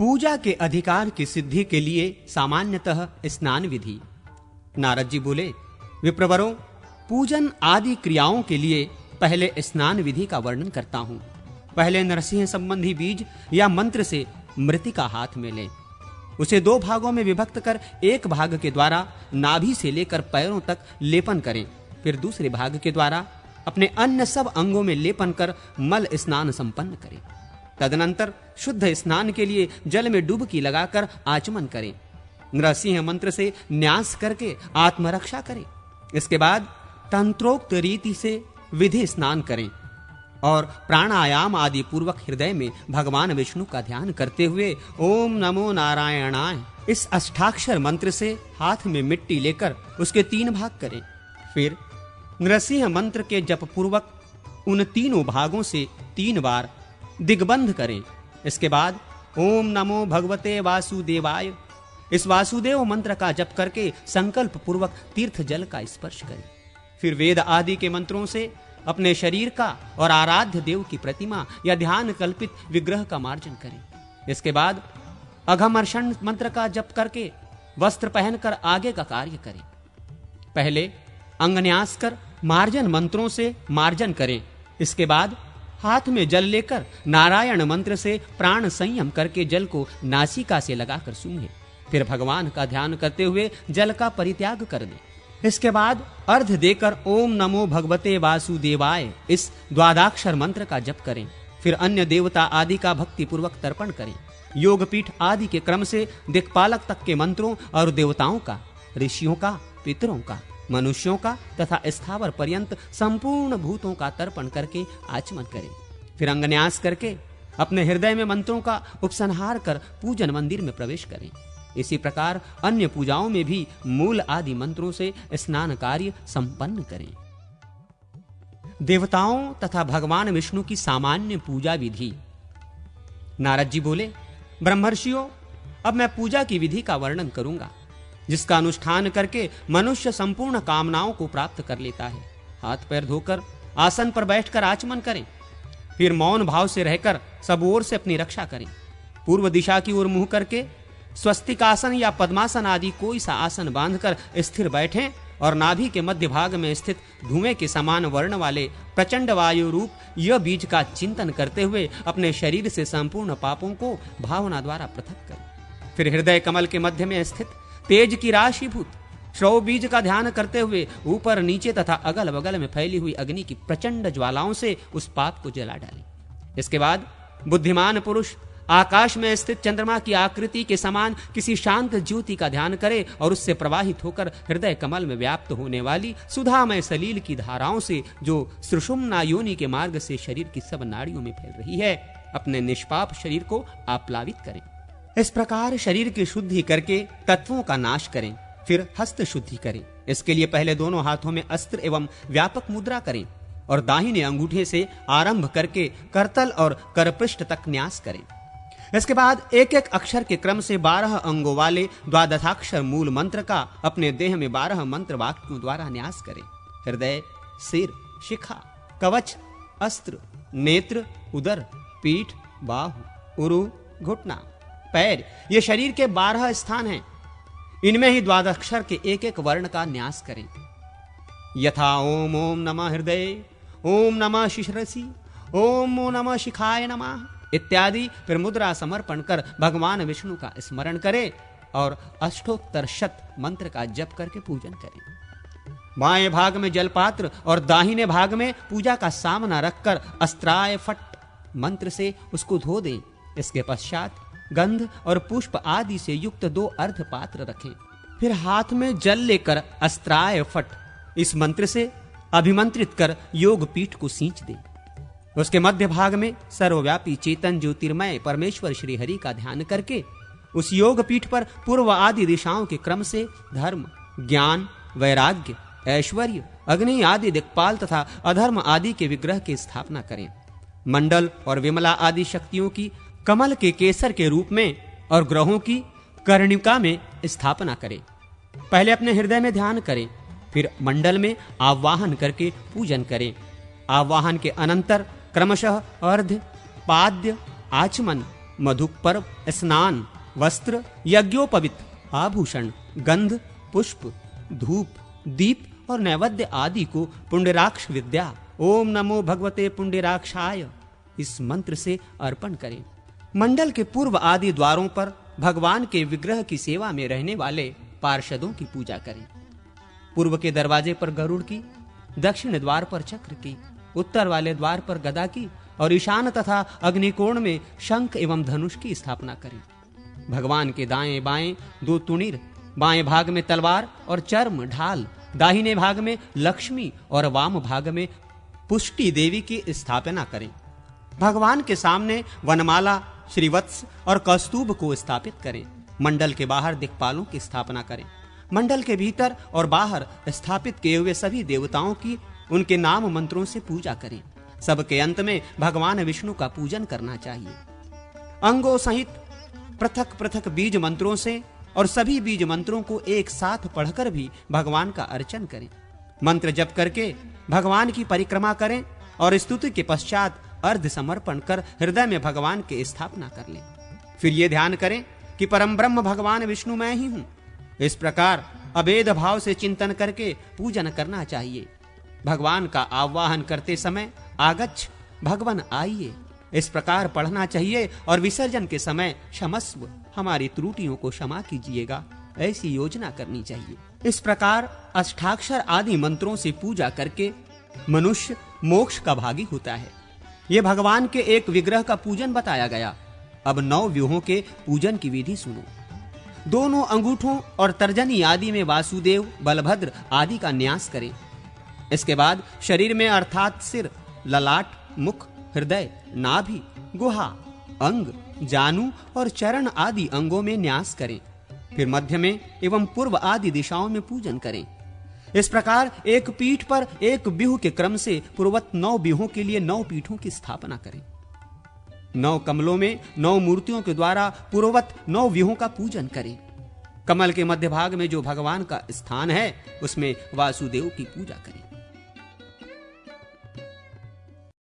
पूजा के अधिकार की सिद्धि के लिए सामान्यतः स्नान विधि। नारद जी बोले, विप्रवरों, पूजन आदि क्रियाओं के लिए पहले स्नान विधि का वर्णन करता हूं। पहले नरसिंह संबंधी बीज या मंत्र से मृतिका हाथ में लें। उसे 2 भागों में विभक्त कर एक भाग के द्वारा नाभि से लेकर पैरों तक लेपन करें। फिर दूसरे भाग के द्वारा अपने अन्य सब अंगों में लेपन कर मल स्नान संपन्न करें। तदनंतर शुद्ध स्नान के लिए जल में डुबकी लगाकर आचमन करें। नरसिंह मंत्र से न्यास करके आत्मरक्षा करें। इसके बाद तंत्रोक्त रीति से विधि स्नान करें और प्राणायाम आदि पूर्वक हृदय में भगवान विष्णु का ध्यान करते हुए ओम नमो नारायणाय इस अष्टाक्षर मंत्र से हाथ में मिट्टी लेकर उसके 3 भाग करें। फिर नरसिंह मंत्र के जप पूर्वक उन तीनों भागों से 3 बार दिग्बंध करें। इसके बाद ओम नमो भगवते वासुदेवाय इस वासुदेव मंत्र का जप करके संकल्प पूर्वक तीर्थ जल का स्पर्श करें। फिर वेद आदि के मंत्रों से अपने शरीर का और आराध्य देव की प्रतिमा या ध्यान कल्पित विग्रह का मार्जन करें। इसके बाद अघमर्षण मंत्र का जप करके वस्त्र पहनकर आगे का कार्य करें। पहले अंगन्यास कर मार्जन मंत्रों से मार्जन करें। इसके बाद हाथ में जल लेकर नारायण मंत्र से प्राण संयम करके जल को नासिका से लगाकर सूंघें। फिर भगवान का ध्यान करते हुए जल का परित्याग कर दें। इसके बाद अर्घ देकर ओम नमो भगवते वासुदेवाय इस द्वादाक्षर मंत्र का जप करें। फिर अन्य देवता आदि का भक्ति पूर्वक तर्पण करें। योगपीठ आदि के क्रम से दिक्पालक तक के मंत्रों और देवताओं का, ऋषियों का, पितरों का, मनुष्यों का तथा स्थावर पर्यंत संपूर्ण भूतों का तर्पण करके आचमन करें। फिर अंगन्यास करके अपने हृदय में मंत्रों का उपसंहार कर पूजन मंदिर में प्रवेश करें। इसी प्रकार अन्य पूजाओं में भी मूल आदि मंत्रों से स्नान कार्य संपन्न करें। देवताओं तथा भगवान विष्णु की सामान्य पूजा विधि। नारद जी बोले, ब्रह्मर्षियों, अब मैं पूजा की विधि का वर्णन करूंगा, जिसका अनुष्ठान करके मनुष्य संपूर्ण कामनाओं को प्राप्त कर लेता है। हाथ पैर धोकर आसन पर बैठकर आचमन करें। फिर मौन भाव से रहकर सब ओर से अपनी रक्षा करें। पूर्व दिशा की ओर मुंह करके स्वस्तिकासन या पद्मासन आदि कोई सा आसन बांधकर स्थिर बैठें और नाभि के मध्य भाग में स्थित धुएं के समान वर्ण वाले प्रचंड वायु रूप यह बीज का चिंतन करते हुए अपने शरीर से संपूर्ण पापों को भावना द्वारा पृथक करें। फिर हृदय कमल के मध्य में स्थित तेज की राशिभूत श्रव बीज का ध्यान करते हुए ऊपर नीचे तथा अगल बगल में फैली हुई अग्नि की प्रचंड ज्वालाओं से उस पाप को जला डालें। इसके बाद बुद्धिमान पुरुष आकाश में स्थित चंद्रमा की आकृति के समान किसी शांत ज्योति का ध्यान करे और उससे प्रवाहित होकर हृदय कमल में व्याप्त होने वाली सुधामय सलील की धाराओं से जो सुषुम्ना योनि के मार्ग से शरीर की सब नाड़ियों में फैल रही है, अपने निष्पाप शरीर को आप्लावित करें। इस प्रकार शरीर की शुद्धि करके तत्वों का नाश करें। फिर हस्त शुद्धि करें। इसके लिए पहले दोनों हाथों में अस्त्र एवं व्यापक मुद्रा करें और दाहिने अंगूठे से आरंभ करके करतल और करपृष्ठ तक न्यास करें। इसके बाद एक एक अक्षर के क्रम से 12 अंगों वाले द्वादशाक्षर मूल मंत्र का अपने देह में 12 मंत्र वाक्यों द्वारा न्यास करें। हृदय, सिर, शिखा, कवच, अस्त्र, नेत्र, उदर, पीठ, बाहु, उरु, घुटना, पैर, ये शरीर के 12 स्थान हैं। इनमें ही द्वादशाक्षर के एक एक वर्ण का न्यास करें। यथा ओम ओम नमः हृदय, ओम नमः शिश्रसी, ओम नमः शिखाय नमः इत्यादि। फिर मुद्रा समर्पण कर भगवान विष्णु का स्मरण करें और अष्टोत्तर शत मंत्र का जप करके पूजन करें। बाएं भाग में जलपात्र और दाहिने भाग में पूजा का सामना रखकर अस्त्राय फट मंत्र से उसको धो दें। इसके पश्चात गंध और पुष्प आदि से युक्त 2 अर्ध पात्र रखें। फिर हाथ में जल लेकर अस्त्राय फट इस मंत्र से अभिमंत्रित कर योग पीठ को सींच दें। उसके मध्य भाग में सर्वव्यापी चेतन ज्योतिर्मय परमेश्वर श्री हरि का ध्यान करके उस योग पीठ पर पूर्व आदि दिशाओं के क्रम से धर्म, ज्ञान, वैराग्य, ऐश्वर्य, अग्नि आदि दिक्पाल तथा अधर्म आदि के विग्रह की स्थापना करें। मंडल और विमला आदि शक्तियों की कमल के केसर के रूप में और ग्रहों की कर्णिका में स्थापना करें। पहले अपने हृदय में ध्यान करें, फिर मंडल में आवाहन करके पूजन करें। आवाहन के अनंतर क्रमशः अर्ध, पाद्य, आचमन, मधुक पर्व, स्नान, वस्त्र, यज्ञोपवीत, आभूषण, गंध, पुष्प, धूप, दीप और नैवेद्य आदि को पुंडराक्ष विद्या ओम नमो भगवते पुंडराक्षाय इस मंत्र से अर्पण करें। मंडल के पूर्व आदि द्वारों पर भगवान के विग्रह की सेवा में रहने वाले पार्षदों की पूजा करें। पूर्व के दरवाजे पर गरुड़ की, दक्षिण द्वार पर चक्र की, उत्तर वाले द्वार पर गदा की और ईशान तथा अग्निकोण में शंख एवं धनुष की स्थापना करें। भगवान के दाएं बाएं 2 तुणीर, बाएं भाग में तलवार और चर्म ढाल, दाहिने भाग में लक्ष्मी और वाम भाग में पुष्टि देवी की स्थापना करें। भगवान के सामने वनमाला, श्रीवत्स और कौस्तुभ को स्थापित करें। मंडल के बाहर दिक्पालों की स्थापना करें। मंडल के भीतर और बाहर स्थापित किए हुए सभी देवताओं की उनके नाम मंत्रों से पूजा करें। सबके अंत में भगवान विष्णु का पूजन करना चाहिए। अंगों सहित पृथक पृथक बीज मंत्रों से और सभी बीज मंत्रों को एक साथ पढ़कर भी भगवान का अर्चन करें। मंत्र जप करके भगवान की परिक्रमा करें और स्तुति के पश्चात अर्ध समर्पण कर हृदय में भगवान की स्थापना कर लें। फिर ये ध्यान करें कि परम ब्रह्म भगवान विष्णु मैं ही हूं। इस प्रकार अभेद भाव से चिंतन करके पूजन करना चाहिए। भगवान का आवाहन करते समय आगच्छ भगवान आइए इस प्रकार पढ़ना चाहिए और विसर्जन के समय क्षमस्व हमारी त्रुटियों को क्षमा कीजिएगा ऐसी योजना करनी चाहिए। इस प्रकार अष्टाक्षर आदि मंत्रों से पूजा करके मनुष्य मोक्ष का भागी होता है। यह भगवान के एक विग्रह का पूजन बताया गया। अब 9 व्यूहों के पूजन की विधि सुनो। दोनों अंगूठों और तर्जनी आदि में वासुदेव, बलभद्र आदि का न्यास करें। इसके बाद शरीर में अर्थात सिर, ललाट, मुख, हृदय, नाभि, गुहा, अंग, जानु और चरण आदि अंगों में न्यास करें। फिर मध्य में एवं पूर्व आदि दिशाओं में पूजन करें। इस प्रकार एक पीठ पर एक व्यूह के क्रम से पूर्वत 9 व्यूहों के लिए 9 पीठों की स्थापना करें। 9 कमलों में 9 मूर्तियों के द्वारा पूर्ववत 9 व्यूहों का पूजन करें। कमल के मध्य भाग में जो भगवान का स्थान है उसमें वासुदेव की पूजा करें।